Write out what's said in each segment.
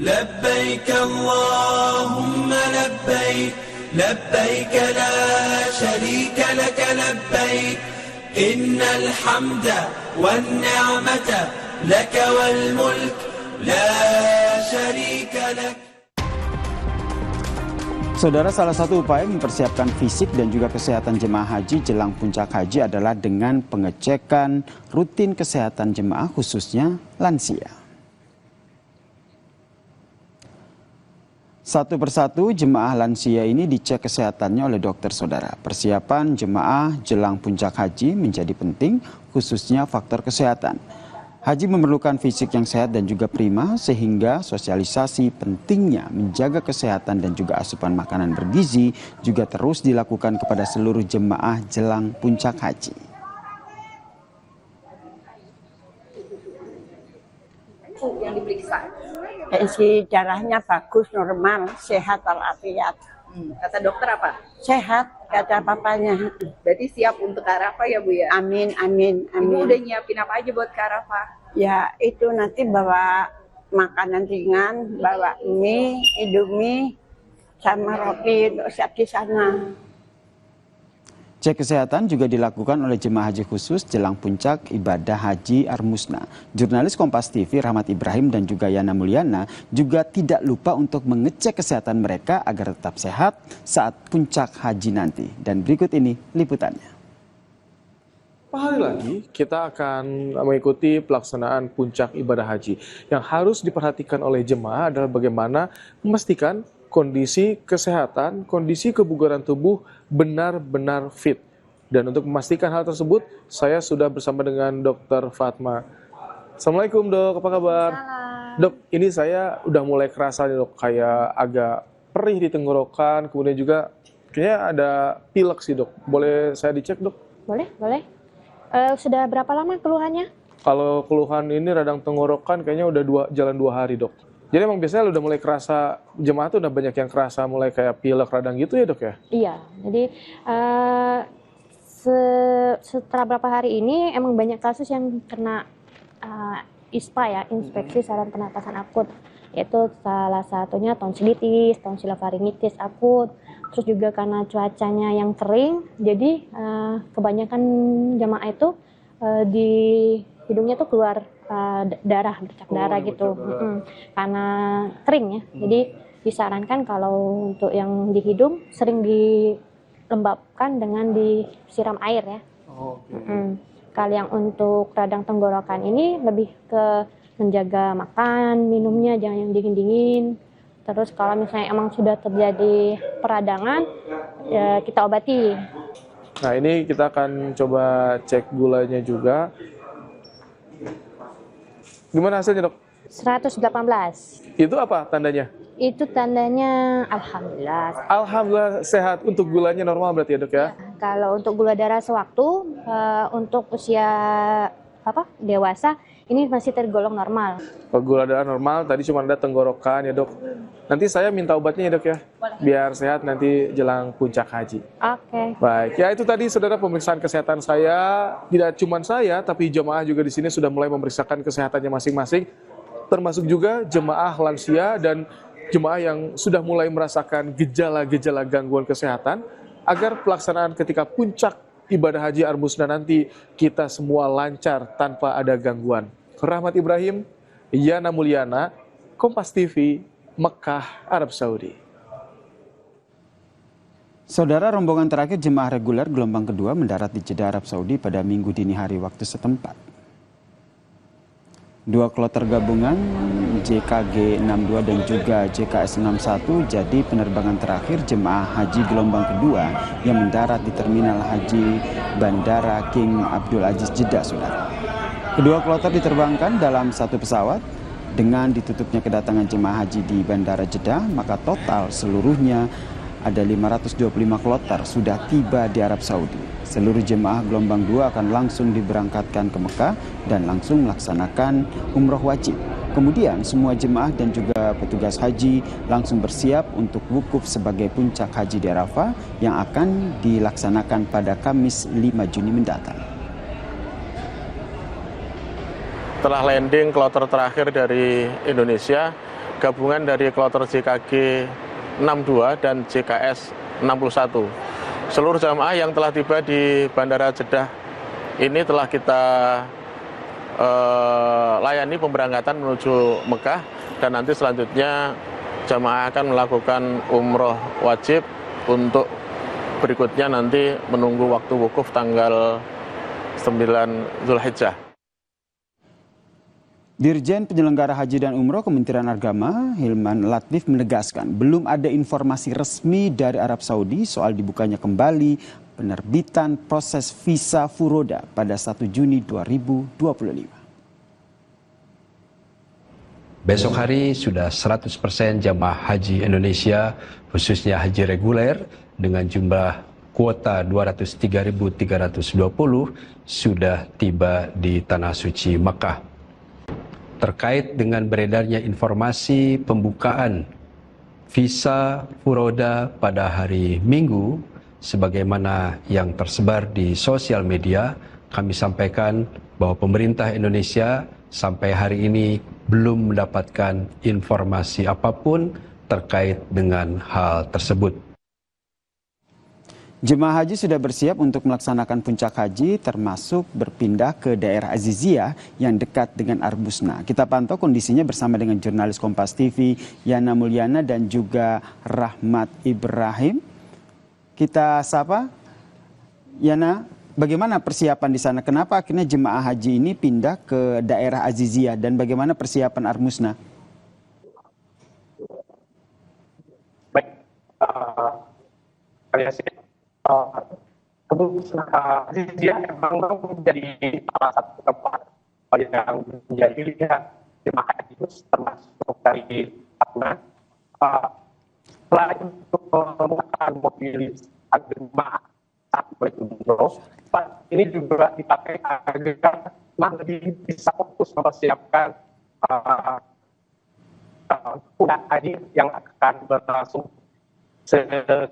لبيك اللهم لبيك لبيك لا شريك لك لبيك إن الحمد والنعمة لك والملك لا شريك لك. Saudara, salah satu upaya mempersiapkan fisik dan juga kesehatan jemaah haji jelang puncak haji adalah dengan pengecekan rutin kesehatan jemaah khususnya lansia. Satu persatu jemaah lansia ini dicek kesehatannya oleh dokter, saudara. Persiapan jemaah jelang puncak haji menjadi penting, khususnya faktor kesehatan. Haji memerlukan fisik yang sehat dan juga prima, sehingga sosialisasi pentingnya menjaga kesehatan dan juga asupan makanan bergizi juga terus dilakukan kepada seluruh jemaah jelang puncak haji. Yang diperiksa? Tensi darahnya bagus, normal, sehat walafiat. Kata dokter apa? Sehat, gak ada apa-apanya. Berarti siap untuk ke Arafah ya Bu ya? Amin, amin, Ibu amin. udah nyiapin apa aja buat ke Arafah? Ya itu nanti bawa makanan ringan, bawa mie, indomie, sama roti untuk siap di sana. Cek kesehatan juga dilakukan oleh jemaah haji khusus jelang puncak ibadah haji Armusna. Jurnalis Kompas TV Rahmat Ibrahim dan juga Yana Mulyana juga tidak lupa untuk mengecek kesehatan mereka agar tetap sehat saat puncak haji nanti. Dan berikut ini liputannya. Beberapa hari lagi kita akan mengikuti pelaksanaan puncak ibadah haji. Yang harus diperhatikan oleh jemaah adalah bagaimana memastikan kondisi kesehatan, kondisi kebugaran tubuh benar-benar fit. Dan untuk memastikan hal tersebut, saya sudah bersama dengan Dr. Fatma. Assalamualaikum dok, apa kabar? Salam. Dok, ini saya udah mulai kerasa nih dok, kayak agak perih di tenggorokan, kemudian juga kayaknya ada pilek sih dok. Boleh saya dicek dok? Boleh, boleh. Sudah berapa lama keluhannya? Kalau keluhan ini radang tenggorokan kayaknya udah jalan 2 hari dok. Jadi emang biasanya udah mulai kerasa, jemaah tuh udah banyak yang kerasa mulai kayak pilek, radang gitu ya dok ya? Iya, jadi setelah beberapa hari ini emang banyak kasus yang kena ISPA ya, infeksi saluran pernapasan akut. Yaitu salah satunya tonsilitis, tonsilofaringitis akut. Terus juga karena cuacanya yang kering, jadi kebanyakan jemaah itu di hidungnya tuh keluar darah, bercak darah gitu. Karena kering ya. Jadi disarankan kalau untuk yang di hidung sering dilembabkan dengan disiram air ya. Kalau yang untuk radang tenggorokan ini lebih ke menjaga makan, minumnya jangan yang dingin-dingin. Terus kalau misalnya emang sudah terjadi peradangan, ya kita obati. Nah ini kita akan coba cek gulanya juga. Gimana hasilnya dok? 118. Itu apa tandanya? Itu tandanya alhamdulillah. Alhamdulillah sehat. Untuk gulanya normal berarti ya dok ya? Kalau untuk gula darah sewaktu, untuk usia dewasa, ini masih tergolong normal. Kalau gula darah normal, tadi cuma ada tenggorokan ya dok. Nanti saya minta obatnya ya dok ya? Boleh. Biar sehat nanti jelang puncak haji. Oke. Baik, ya itu tadi saudara pemeriksaan kesehatan saya. Tidak cuma saya, tapi jemaah juga di sini sudah mulai memeriksakan kesehatannya masing-masing. Termasuk juga jemaah lansia dan jemaah yang sudah mulai merasakan gejala-gejala gangguan kesehatan. Agar pelaksanaan ketika puncak ibadah haji Armusna nanti kita semua lancar tanpa ada gangguan. Rahmat Ibrahim, Yana Mulyana, Kompas TV, Mekah, Arab Saudi. Saudara, rombongan terakhir jemaah reguler gelombang kedua mendarat di Jeddah, Arab Saudi pada Minggu dini hari waktu setempat. 2 kloter gabungan JKG 62 dan juga JKS 61 jadi penerbangan terakhir jemaah haji gelombang kedua yang mendarat di Terminal Haji Bandara King Abdul Aziz Jeddah, saudara. Kedua kloter diterbangkan dalam satu pesawat. Dengan ditutupnya kedatangan jemaah haji di Bandara Jeddah, maka total seluruhnya ada 525 kloter sudah tiba di Arab Saudi. Seluruh jemaah gelombang 2 akan langsung diberangkatkan ke Mekah dan langsung melaksanakan umroh wajib. Kemudian semua jemaah dan juga petugas haji langsung bersiap untuk wukuf sebagai puncak haji di Arafah yang akan dilaksanakan pada Kamis 5 Juni mendatang. Setelah landing kloter terakhir dari Indonesia, gabungan dari kloter JKG 62 dan JKS 61. Seluruh jamaah yang telah tiba di Bandara Jeddah ini telah kita layani pemberangkatan menuju Mekah, dan nanti selanjutnya jamaah akan melakukan umroh wajib untuk berikutnya nanti menunggu waktu wukuf tanggal 9 Zulhijjah. Dirjen Penyelenggara Haji dan Umroh Kementerian Agama Hilman Latif menegaskan belum ada informasi resmi dari Arab Saudi soal dibukanya kembali penerbitan proses visa furoda pada 1 Juni 2025. Besok hari sudah 100% jamaah haji Indonesia, khususnya haji reguler dengan jumlah kuota 203.320 sudah tiba di Tanah Suci Makkah. Terkait dengan beredarnya informasi pembukaan visa furoda pada hari Minggu, sebagaimana yang tersebar di sosial media, kami sampaikan bahwa pemerintah Indonesia sampai hari ini belum mendapatkan informasi apapun terkait dengan hal tersebut. Jemaah haji sudah bersiap untuk melaksanakan puncak haji, termasuk berpindah ke daerah Aziziyah yang dekat dengan Arbusna. Kita pantau kondisinya bersama dengan jurnalis Kompas TV Yana Mulyana dan juga Rahmat Ibrahim. Kita sapa, Yana, bagaimana persiapan di sana? Kenapa akhirnya jemaah haji ini pindah ke daerah Aziziyah dan bagaimana persiapan Arbusna? Baik, Aziziyah memang menjadi salah satu tempat yang menjadi pilihan jemaah haji, termasuk dari Natuna. Selain untuk menggunakan mobilisasi jemaah saat berumroh, ini juga dipakai agar lebih bisa fokus mempersiapkan puncak haji yang akan berlangsung sekitar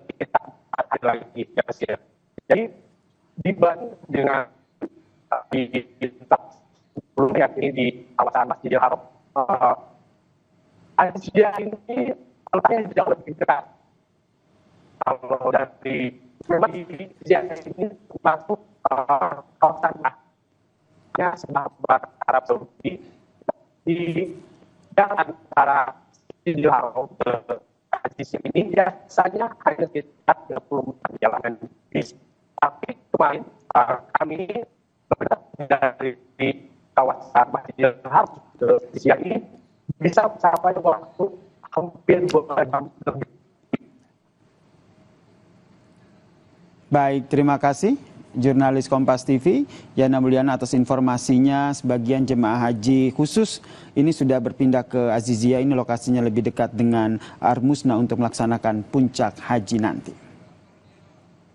hari lagi ya. Jadi dibanding dengan di sebelumnya ini di kawasan Masjidil Haram, Aziziyah ini letaknya jauh lebih dekat. Kalau dari memang di Aziziyah ini masuk kawasan sahabat Arab Saudi di antara Masjidil Haram ke Aziziyah ini biasanya hanya sekitar 30 menit perjalanan bis. Tapi kemarin kami bergerak dari kawasan Masjidil Haram ke Aziziyah ini bisa mencapai waktu hampir 2 jam lebih. Baik, terima kasih jurnalis Kompas TV Yana Mulyana atas informasinya. Sebagian jemaah haji khusus ini sudah berpindah ke Aziziyah, ini lokasinya lebih dekat dengan Arbusna untuk melaksanakan puncak haji nanti.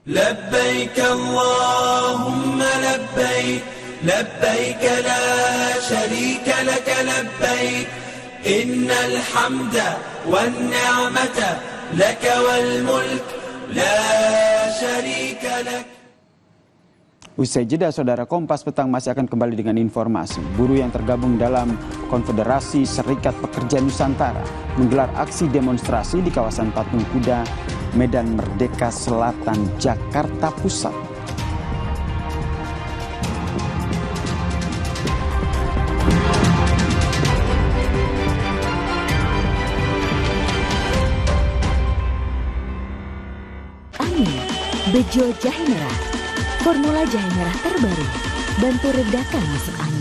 Labbaik Allahumma labbaik, labbaik la syarika laka labbaik, innal hamda wan ni'mata laka wal mulk la syarika lak. Usai jeda, saudara, Kompas Petang masih akan kembali dengan informasi. Buruh yang tergabung dalam Konfederasi Serikat Pekerja Nusantara menggelar aksi demonstrasi di kawasan Patung Kuda, Medan Merdeka Selatan, Jakarta Pusat. Angin, Bejo Jahe Merah. Formula jahe merah terbaru, bantu redakan masuk angin.